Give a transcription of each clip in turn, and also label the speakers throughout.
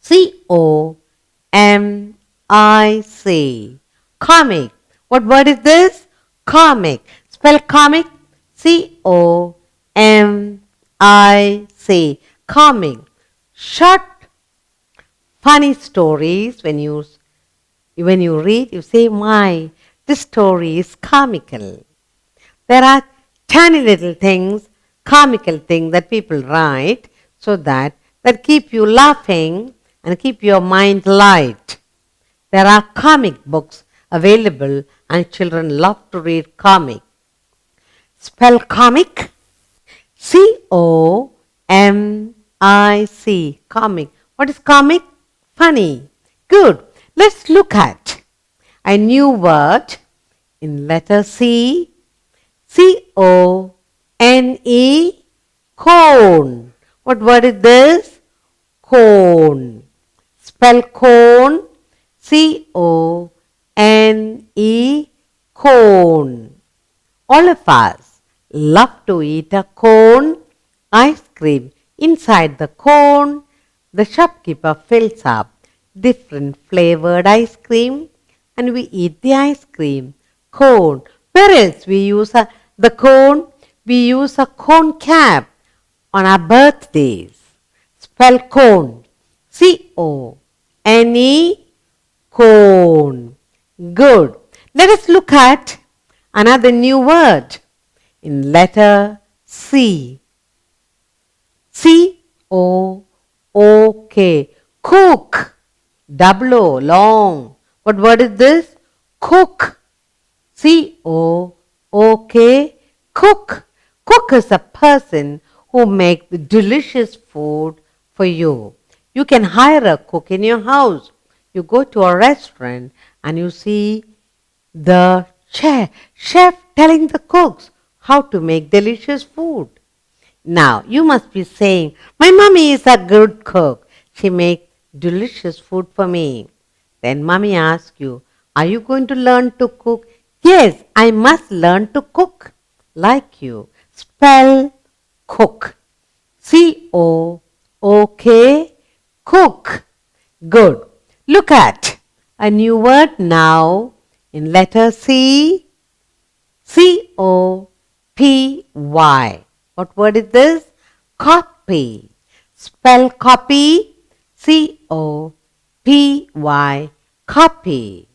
Speaker 1: C-O-M-I-C. Comic. What word is this? Comic. Spell comic. C-O-M-I-C. Comic. Short, funny stories. When you read, you say, "My, this story is comical." There are tiny little things, comical things that people write so that keep you laughing and keep your mind light. There are comic books available and children love to read comic. Spell comic. C-O-M-I-C. Comic. What is comic? Funny. Good. Let's look at a new word in letter C. C-O-N-E. Cone. What word is this? Cone. Spell cone. C-O-N-E. Cone. All of us love to eat a cone, ice cream. Inside the cone, the shopkeeper fills up different flavored ice cream and we eat the ice cream. Cone. Where else we use the cone? We use a cone cap on our birthdays. Spell cone. C-O-N-E. Cone. Good. Let us look at another new word in letter C. C-O-O-K. Cook. Double O, long. What word is this? Cook. C-O-O-K. Cook. Cook is a person who makes delicious food for you. You can hire a cook in your house. You go to a restaurant and you see the chef telling the cooks how to make delicious food. Now, you must be saying, "My mommy is a good cook. She makes delicious food for me." Then mommy asks you, "Are you going to learn to cook?" "Yes, I must learn to cook like you." Spell cook. C-O-O-K. Cook. Good. Look at a new word now in letter C. C-O-P-Y. What word is this? Copy. Spell copy. C-O-P-Y. Copy.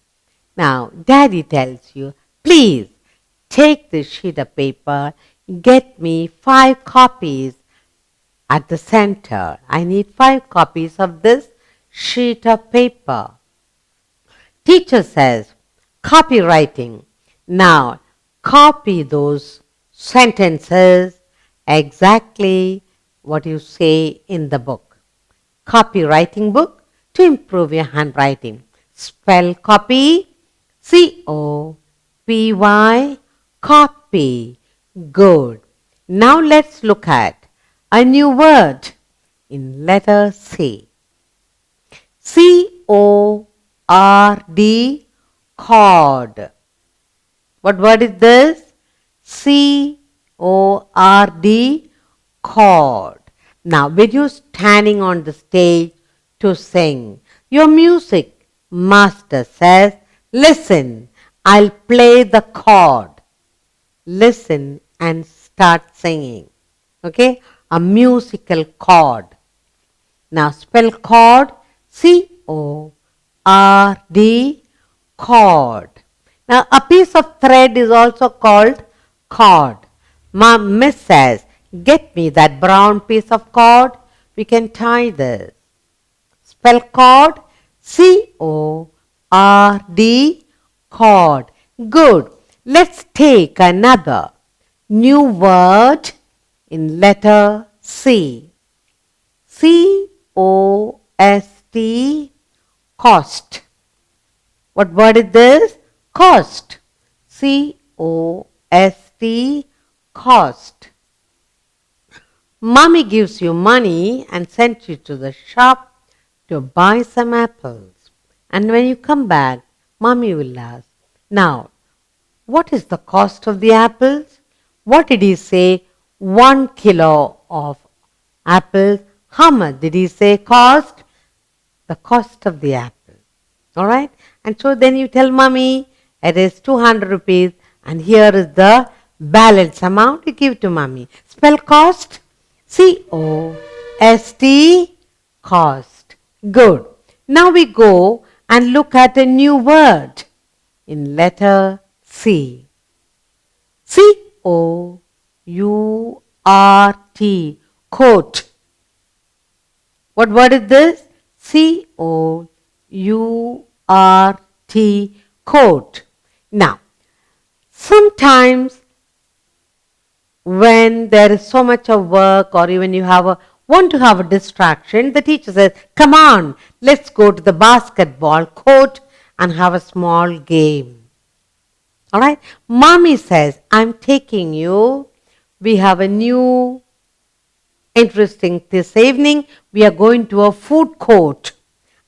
Speaker 1: Now, Daddy tells you, "Please take this sheet of paper, get me 5 copies at the center. I need 5 copies of this sheet of paper." Teacher says, copywriting. Now, copy those sentences exactly what you say in the book. Copywriting book to improve your handwriting. Spell copy. C-O-P-Y. Copy. Good. Now let's look at a new word in letter C. C-O-R-D. Cord. What word is this? C-O-R-D. Cord. Now, when you're standing on the stage to sing, your music master says, "Listen, I'll play the chord." Listen and start singing. Okay? A musical chord. Now, spell chord. C-O-R-D. Cord. Now, a piece of thread is also called cord. Miss says, "Get me that brown piece of cord. We can tie this." Spell cord. C-O-R-D. Cord. Good. Let's take another new word in letter C. C-O-S-T. Cost. What word is this? Cost. C-O-S-T. Cost. Mommy gives you money and sends you to the shop to buy some apples. And when you come back, Mommy will ask, "Now, what is the cost of the apples?" What did he say? 1 kilo of apples. How much did he say cost? the cost of the apple. All right? And so then you tell mommy, it is 200 rupees and here is the balance amount you give to mommy. Spell cost. C-O-S-T, cost. Good. Now we go and look at a new word in letter C. C-O-U-R-T, coat. What word is this? C-O-U-R-T, coat. Now, sometimes when there is so much of work or even you want to have a distraction, the teacher says, come on, let's go to the basketball court and have a small game. All right? Mommy says, I'm taking you. We have a new interesting this evening. We are going to a food court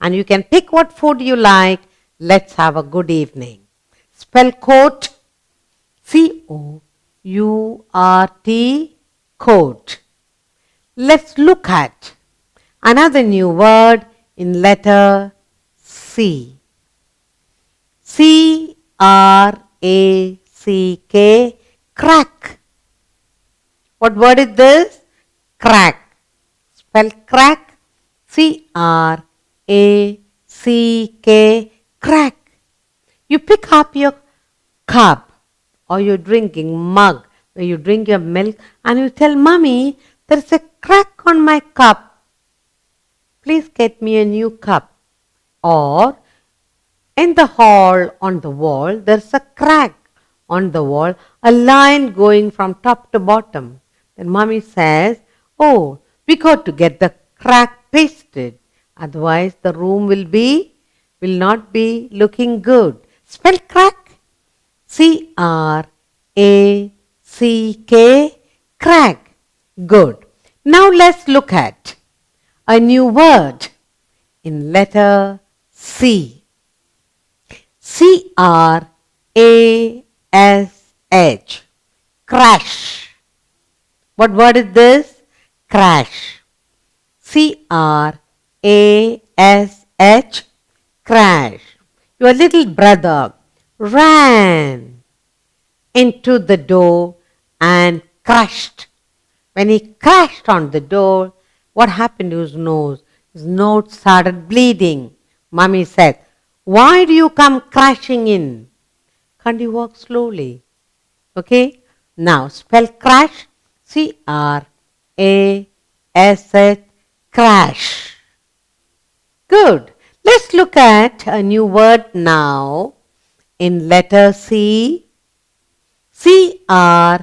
Speaker 1: and you can pick what food you like. Let's have a good evening. Spell court. C-O-U-R-T, coat. Let's look at another new word in letter C. C-R-A-C-K, crack. What word is this? Crack. Spell crack. C-R-A-C-K, crack. You pick up your cup or your drinking mug where you drink your milk and you tell mommy, there's a crack on my cup. Please get me a new cup. Or in the hall on the wall, there's a crack on the wall, a line going from top to bottom. Then mommy says, oh, we got to get the crack pasted. Otherwise the room will not be looking good. Spell crack. C-R-A-C-K, crack. Good. Now let's look at a new word in letter C. C-R-A-S-H, crash. What word is this? Crash. C-R-A-S-H, crash. Your little brother ran into the door and crashed. When he crashed on the door, what happened to his nose? His nose started bleeding. Mommy said, why do you come crashing in? Can't you walk slowly? Okay? Now spell crash. C-R-A-S-H, crash. Good. Let's look at a new word now in letter C. C-R-E-A-M,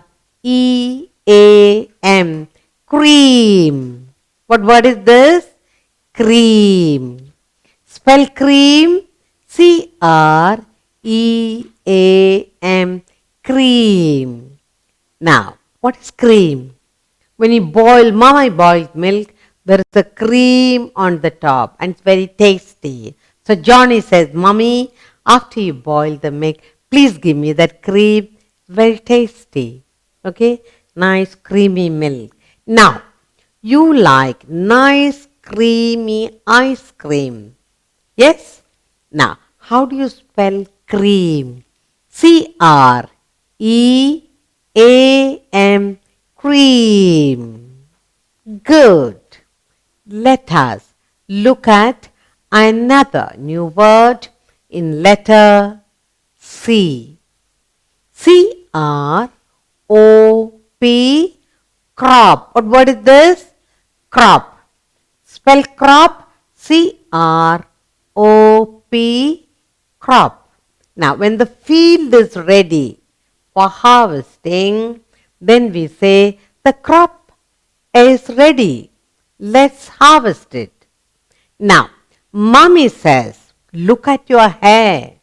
Speaker 1: cream. What word is this? Cream. Spell cream. C-R-E-A-M, cream. Now, what is cream? When you boil, Mama boiled milk, there is a cream on the top and it's very tasty. So Johnny says, Mommy, after you boil the milk, please give me that cream. Very tasty. Okay? Nice creamy milk. Now, you like nice creamy ice cream. Yes? Now, how do you spell cream? C-R-E-A-M, cream. Good. Let us look at another new word in letter C. C-R-O-P, crop. What word is this? Crop. Spell crop. C-R-O-P, crop. Now, when the field is ready for harvesting, then we say the crop is ready. Let's harvest it. Now, Mommy says, look at your hair.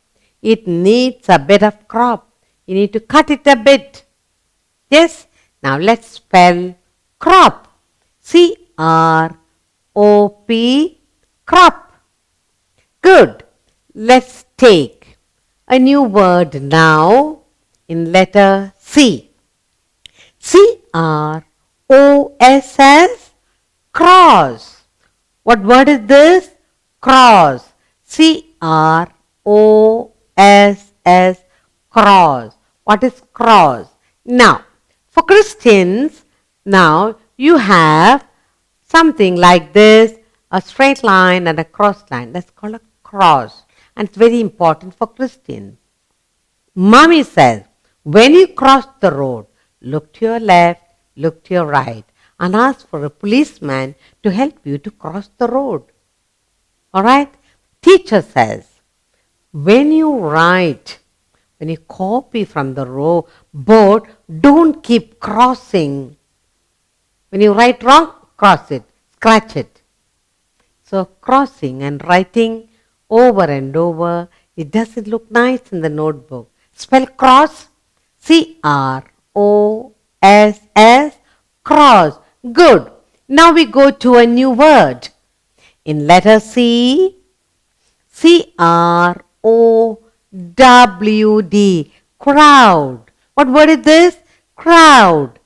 Speaker 1: It needs a bit of crop. You need to cut it a bit. Yes? Now let's spell crop. C-R-O-P, crop. Good. Let's take a new word now in letter C. C-R-O-S-S, cross. What word is this? Cross. Cross. Cross. What is cross? Now, for Christians, now you have something like this, a straight line and a cross line. That's called a cross. And it's very important for Christians. Mommy says, when you cross the road, look to your left, look to your right, and ask for a policeman to help you to cross the road. Alright? Teacher says, when you write, when you copy from the board, don't keep crossing. When you write wrong, cross it, scratch it. So crossing and writing over and over, it doesn't look nice in the notebook. Spell cross, C-R-O-S-S, cross. Good. Now we go to a new word. In letter C, C-R-O-W-D, crowd. What word is this? Crowd.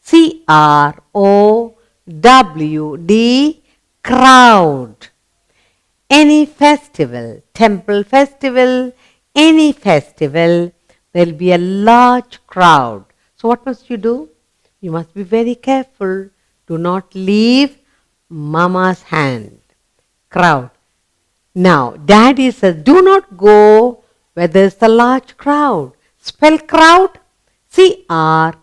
Speaker 1: C-R-O-W-D, crowd. Any festival, temple festival, any festival, there will be a large crowd. So what must you do? You must be very careful. Do not leave mama's hand. Crowd. Now, daddy says, do not go where there is a large crowd. Spell crowd. C-R-O-W-D,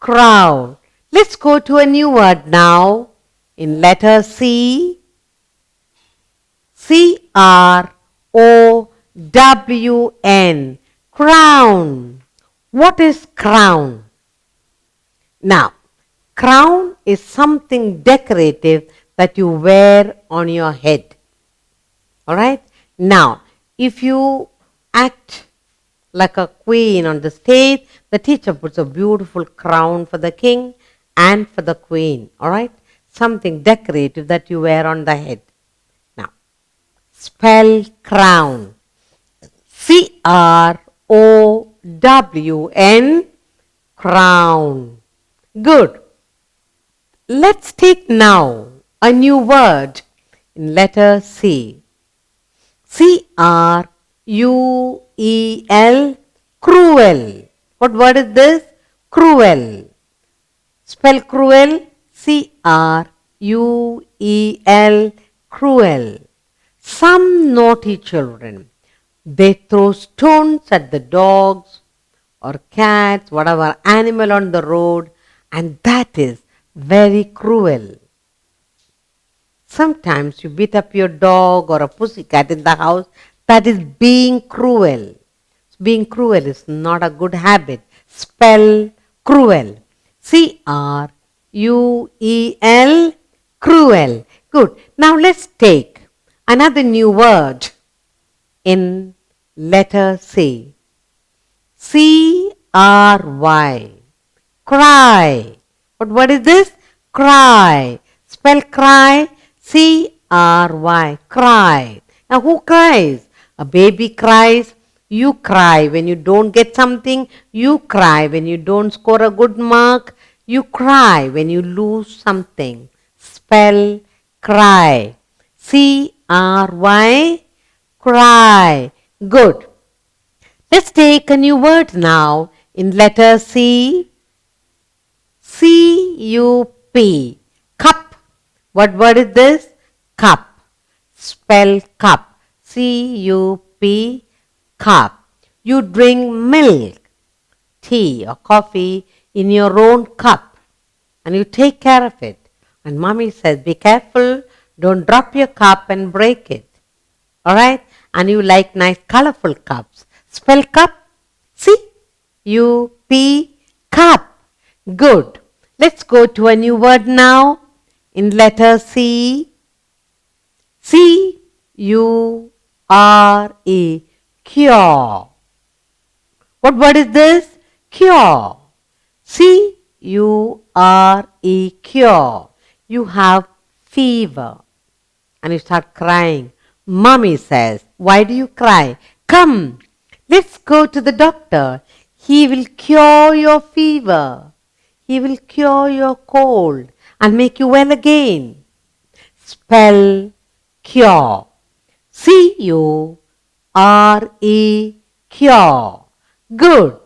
Speaker 1: crowd. Let's go to a new word now. In letter C, C-R-O-W-N, crown. What is crown? Now, crown is something decorative that you wear on your head. Alright? Now, if you act like a queen on the stage, the teacher puts a beautiful crown for the king and for the queen. Alright? Something decorative that you wear on the head. Now, spell crown. C-R-O-W-N, crown. Good. Let's take now a new word in letter C. C-R-U-E-L, cruel. What word is this? Cruel. Spell cruel. C-R-U-E-L, cruel. Some naughty children, they throw stones at the dogs or cats, whatever animal on the road, and that is very cruel. Sometimes you beat up your dog or a pussycat in the house. That is being cruel. Being cruel is not a good habit. Spell cruel. C-R-U-E-L, cruel. Good. Now let's take another new word in letter C. C-R-Y, cry. What word is this? Cry. Spell cry. C-R-Y, cry. Now who cries? A baby cries. You cry when you don't get something. You cry when you don't score a good mark. You cry when you lose something. Spell cry. C-R-Y, cry. Good. Let's take a new word now in letter C. C-U-P, cup. What word is this? Cup. Spell cup. C-U-P, cup. You drink milk, tea or coffee in your own cup and you take care of it. And mommy says, be careful, don't drop your cup and break it. Alright? And you like nice colorful cups. Spell cup. C-U-P, cup. Good. Let's go to a new word now in letter C. C-U-R-E, cure. What word is this? Cure. C-U-R-E, cure. You have fever and you start crying. Mommy says, why do you cry? Come, let's go to the doctor. He will cure your fever. He will cure your cold and make you well again. Spell cure. C-U-R-E, cure. Good.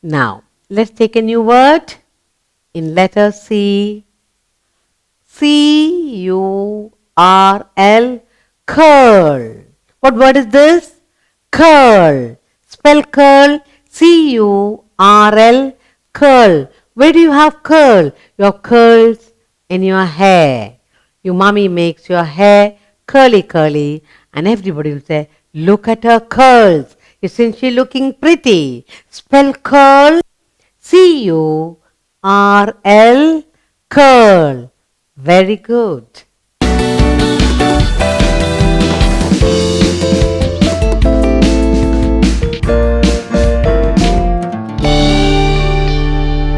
Speaker 1: Now, let's take a new word in letter C. C-U-R-L, curl. What word is this? Curl. Spell curl. C-U-R-L, curl. Where do you have curl? Your curls in your hair. Your mommy makes your hair curly curly and everybody will say, look at her curls. Isn't she looking pretty? Spell curl. C-U-R-L, curl. Very good.